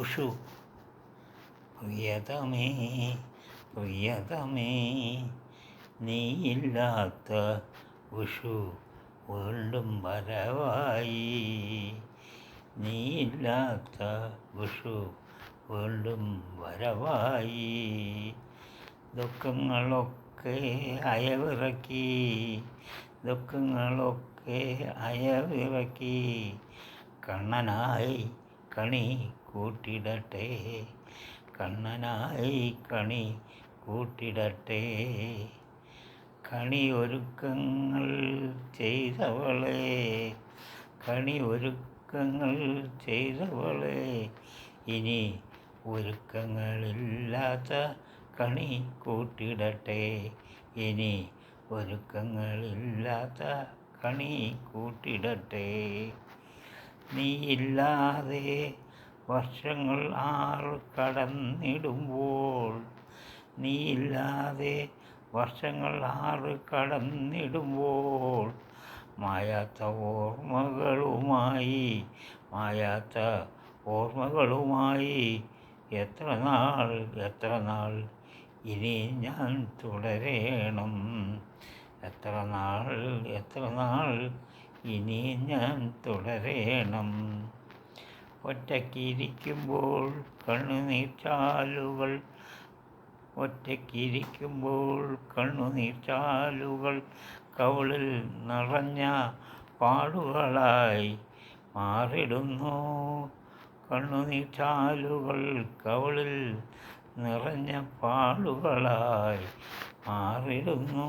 Wushu. പ്രിയതമേ പ്രിയതമേ, നീയില്ലാത്ത wushu വീണ്ടും വരവായി. നീയില്ലാത്ത wushu വീണ്ടും വരവായി. ദുഃഖങ്ങളൊക്കെ അയവിറക്കി, ദുഃഖങ്ങളൊക്കെ അയവിറക്കി, കണ്ണനായി കണി കൂട്ടിടട്ടെ, കണ്ണനായി കണി കൂട്ടിടട്ടെ. കണിയൊരുക്കങ്ങൾ ചെയ്തവളെ, കണിയൊരുക്കങ്ങൾ ചെയ്തവളെ, ഇനി ഒരുക്കങ്ങളില്ലാത്ത കണി കൂട്ടിടട്ടെ, ഇനി ഒരുക്കങ്ങളില്ലാത്ത കണി കൂട്ടിടട്ടെ. നീയില്ലാതെ വർഷങ്ങൾ 6 കടന്നിടുമ്പോൾ, നീയില്ലാതെ വർഷങ്ങൾ 6 കടന്നിടുമ്പോൾ, മായാത്ത ഓർമ്മകളുമായി, മായാത്ത ഓർമ്മകളുമായി എത്ര നാൾ, എത്ര നാൾ ഇനി ഞാൻ തുടരേണം, എത്ര നാൾ, എത്ര നാൾ ഇനി ഞാൻ തുടരേണം. ഒറ്റയ്ക്കിരിക്കുമ്പോൾ കണ്ണുനീർച്ചാലുകൾ, ഒറ്റയ്ക്കിരിക്കുമ്പോൾ കണ്ണുനീർച്ചാലുകൾ കവിളിൽ നിറഞ്ഞ പാടുകളായി മാറിടുന്നു, കണ്ണുനീർച്ചാലുകൾ കവിളിൽ നിറഞ്ഞ പാടുകളായി മാറിടുന്നു.